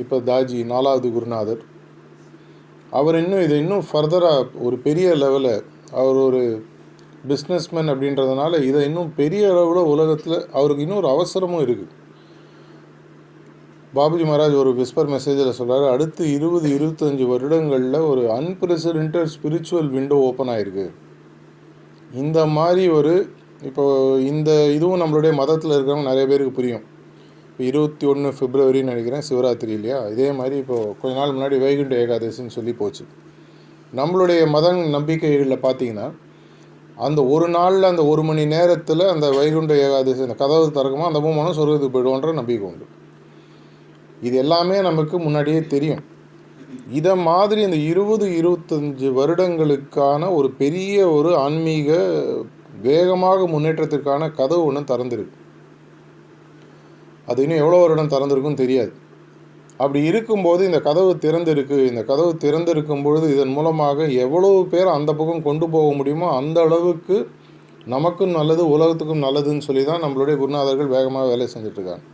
இப்போ தாஜி 4வது குருநாதர், அவர் இதை இன்னும் ஃபர்தராக ஒரு பெரிய லெவலில், அவர் ஒரு பிஸ்னஸ்மேன் அப்படின்றதுனால இதை இன்னும் பெரிய அளவில் உலகத்தில் அவருக்கு இன்னும் ஒரு அவசரமும் இருக்குது. பாபுஜி மகாராஜ் ஒரு விஸ்பர் மெசேஜில் சொல்கிறார், அடுத்து 20-25 வருடங்களில் ஒரு அன்பிரசிடென்டட் ஸ்பிரிச்சுவல் விண்டோ ஓப்பன் ஆகிருக்கு. இந்த மாதிரி ஒரு இப்போ இதுவும் நம்மளுடைய மதத்தில் இருக்கிறவங்க நிறைய பேருக்கு புரியும். இப்போ 21 பிப்ரவரின்னு நினைக்கிறேன் சிவராத்திரி இல்லையா, இதே மாதிரி இப்போது கொஞ்ச நாள் முன்னாடி வைகுண்ட ஏகாதசின்னு சொல்லி போச்சு. நம்மளுடைய மத நம்பிக்கைகளில் பார்த்திங்கன்னா அந்த ஒரு நாளில் அந்த 1 மணி நேரத்தில் அந்த வைகுண்ட ஏகாதசி அந்த கதவு திறக்குமா அந்த மூமெண்ட்டும் சொர்க்கத்துக்கு போய்டுவோன்ற நம்பிக்கை உண்டு. இது எல்லாமே நமக்கு முன்னாடியே தெரியும். இதை மாதிரி இந்த 20-25 வருடங்களுக்கான ஒரு பெரிய ஒரு ஆன்மீக வேகமாக முன்னேற்றத்திற்கான கதவு ஒன்று திறந்துருக்கு. அது இன்னும் எவ்வளோ வருடம் திறந்திருக்குன்னு தெரியாது. அப்படி இருக்கும்போது இந்த கதவு திறந்திருக்கும் பொழுது இதன் மூலமாக எவ்வளோ பேர் அந்த பக்கம் கொண்டு போக முடியுமோ அந்த அளவுக்கு நமக்கும் நல்லது, உலகத்துக்கும் நல்லதுன்னு சொல்லி தான் நம்மளுடைய குருநாதர்கள் வேகமாக வேலை செஞ்சிட்ருக்காங்க.